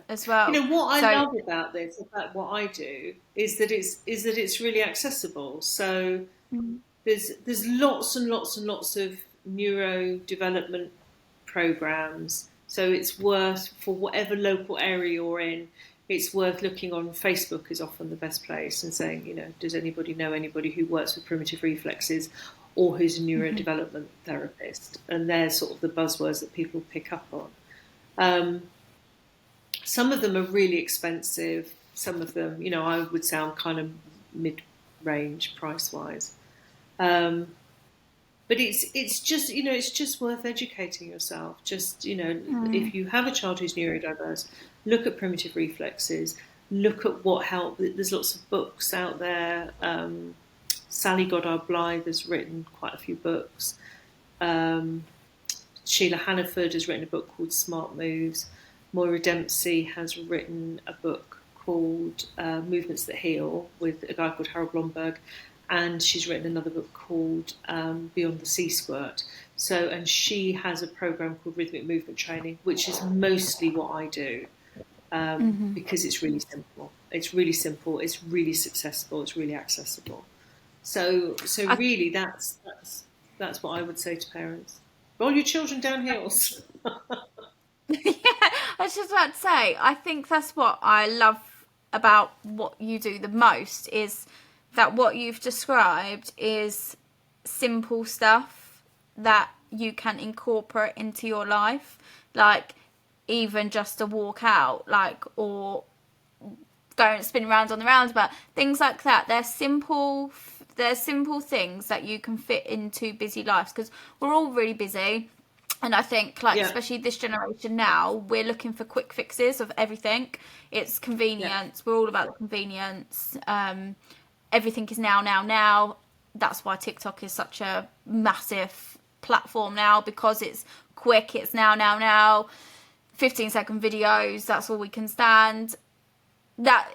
as well. What I love about this, about what I do, is that it's really accessible. So there's lots and lots and lots of neurodevelopment programs. So it's worth, for whatever local area you're in, it's worth looking on Facebook is often the best place and saying, does anybody know anybody who works with primitive reflexes or who's a neurodevelopment therapist? And they're sort of the buzzwords that people pick up on. Some of them are really expensive. Some of them, I would say I'm kind of mid-range price-wise. But it's just worth educating yourself. Just, if you have a child who's neurodiverse, look at primitive reflexes, look at what help. There's lots of books out there. Sally Goddard-Blythe has written quite a few books. Sheila Hannaford has written a book called Smart Moves. Moira Dempsey has written a book called Movements That Heal with a guy called Harold Blomberg. And she's written another book called Beyond the C-Squirt. And she has a program called Rhythmic Movement Training, which is mostly what I do, because it's really simple. It's really simple. It's really successful. It's really accessible. So really, that's what I would say to parents. Roll your children down hills. Yeah, I was just about to say, I think that's what I love about what you do the most, is that what you've described is simple stuff that you can incorporate into your life, like even just a walk out, or going spin around on the roundabout, things like that. They're simple things that you can fit into busy lives, because we're all really busy. And I think, especially this generation now, we're looking for quick fixes of everything. It's convenience. We're all about the convenience. Everything is now. That's why TikTok is such a massive platform now, because it's quick. It's now. 15-second videos. That's all we can stand. That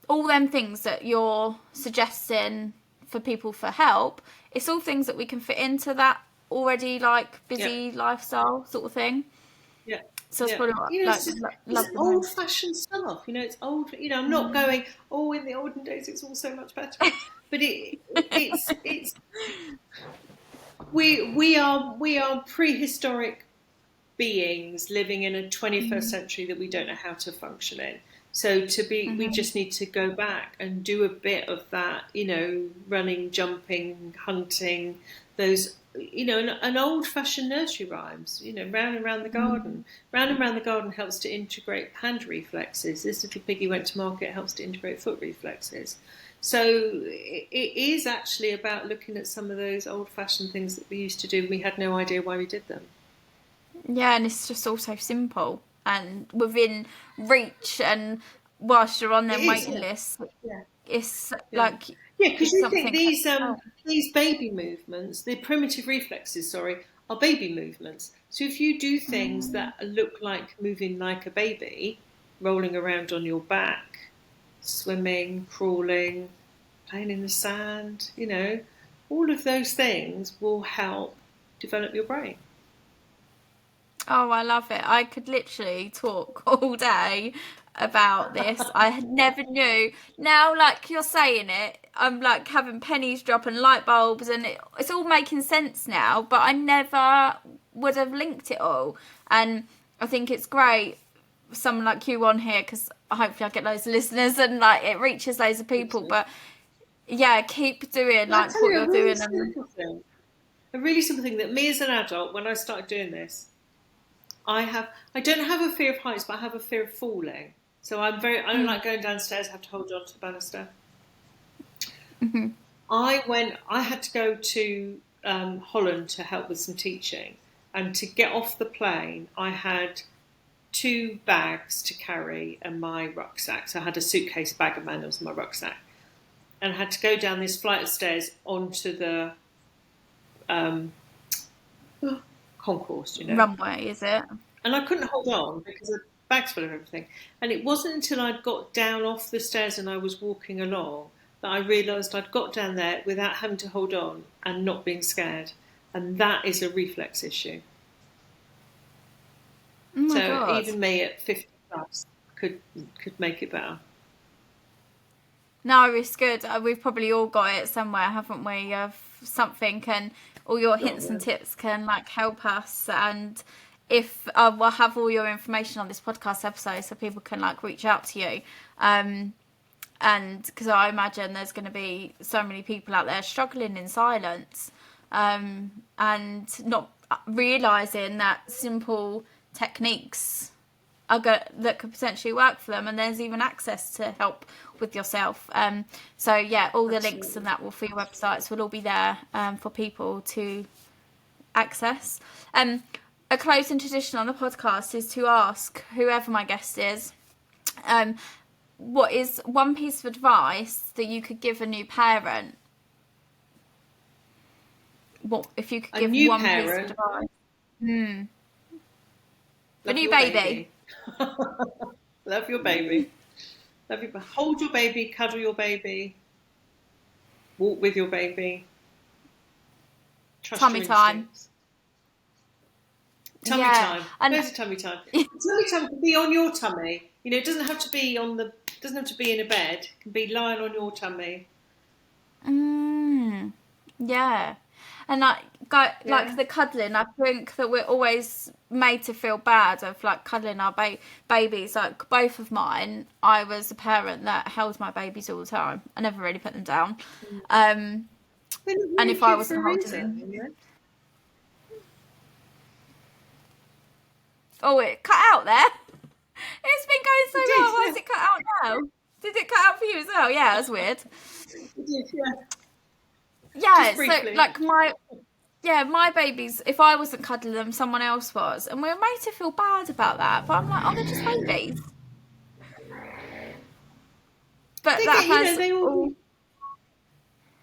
all them things that you're suggesting for people for help, it's all things that we can fit into that already busy lifestyle sort of thing. So it's probably it's old-fashioned stuff. It's old. I'm not going, in the olden days it's all so much better. But it's we are prehistoric beings living in a 21st century that we don't know how to function in. So we just need to go back and do a bit of that. Running, jumping, hunting, those. An old-fashioned nursery rhymes, round and round the garden. Round and round the garden helps to integrate hand reflexes. This little piggy went to market helps to integrate foot reflexes. So it is actually about looking at some of those old-fashioned things that we used to do. We had no idea why we did them. Yeah, and it's just all so simple and within reach, and whilst you're on their waiting list, it's like... Yeah, because you think these baby movements, the primitive reflexes, are baby movements. So if you do things that look like moving like a baby, rolling around on your back, swimming, crawling, playing in the sand, all of those things will help develop your brain. Oh, I love it. I could literally talk all day about this. I never knew. Now, you're saying it, I'm having pennies drop and light bulbs, and it's all making sense now, but I never would have linked it all. And I think it's great for someone like you on here, because hopefully I get loads of listeners and it reaches loads of people. But yeah, keep doing I'll like tell what you you're doing. And a really simple thing that me as an adult, when I started doing this, I don't have a fear of heights, but I have a fear of falling. So I don't like going downstairs, I have to hold on to the banister. I had to go to Holland to help with some teaching, and to get off the plane, I had 2 bags to carry and my rucksack. So I had a suitcase, bag of manuals, and my rucksack, and I had to go down this flight of stairs onto the concourse, runway, is it? And I couldn't hold on because the bag's full of everything. And it wasn't until I'd got down off the stairs and I was walking along that I realised I'd got down there without having to hold on and not being scared. And that is a reflex issue. Oh my So God. even me at 50 plus could make it better. No, it's good. We've probably all got it somewhere, haven't we? Of something, and all your hints and tips can like help us. And if we'll have all your information on this podcast episode, so people can like reach out to you. And because I imagine there's going to be so many people out there struggling in silence, and not realizing that simple techniques that could potentially work for them, and there's even access to help with yourself. So yeah, all the links and that will for your websites will all be there for people to access. A closing tradition on the podcast is to ask whoever my guest is, what is one piece of advice that you could give a new parent? What if you could give one piece of advice? A new baby. Love your baby. Hold your baby, cuddle your baby, walk with your baby. Trust Tummy time. Tummy time. Where's the tummy time? Tummy time can be on your tummy. It doesn't have to be in a bed. It can be lying on your tummy. Yeah. And like the cuddling, I think that we're always made to feel bad of like cuddling our babies. Like both of mine, I was a parent that held my babies all the time. I never really put them down. And if I wasn't holding them, oh, it cut out there. It's been going so well. Why is it cut out now? Did it cut out for you as well? Yeah, that's weird. It did, yeah. Yeah, so like my babies, if I wasn't cuddling them, someone else was. And we were made to feel bad about that. But I'm like, oh, they're just babies. But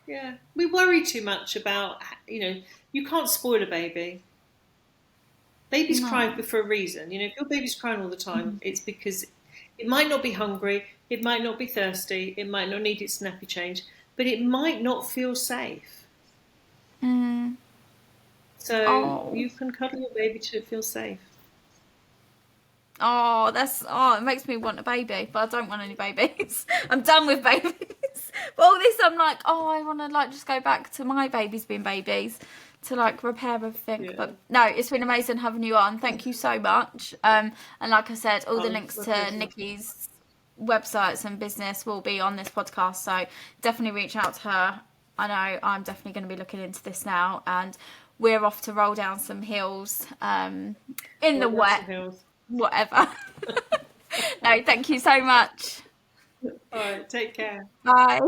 yeah, we worry too much about, you can't spoil a baby. Babies cry for a reason. If your baby's crying all the time, it's because it might not be hungry, it might not be thirsty, it might not need its nappy change, but it might not feel safe. So you can cuddle your baby till it feels safe. It makes me want a baby, but I don't want any babies. I'm done with babies. But all this, I'm like, I want to like just go back to my babies being babies to like repair everything. Yeah. But no, it's been amazing having you on. Thank you so much. And like I said, all the links to Niki's websites and business will be on this podcast. So definitely reach out to her. I know I'm definitely going to be looking into this now, and we're off to roll down some hills in the wet, whatever. No, thank you so much. All right, take care. Bye.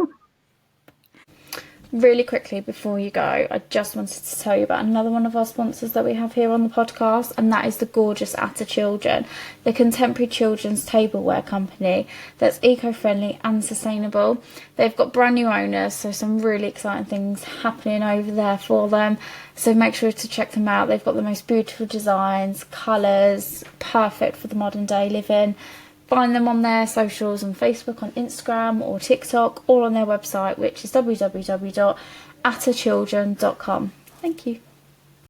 Really quickly before you go, I just wanted to tell you about another one of our sponsors that we have here on the podcast, and that is the gorgeous Atta Children, the contemporary children's tableware company that's eco-friendly and sustainable. They've got brand new owners, so some really exciting things happening over there for them, so make sure to check them out. They've got the most beautiful designs, colours, perfect for the modern day living. Find them on their socials on Facebook, on Instagram or TikTok, or on their website, which is www.attachildren.com. Thank you.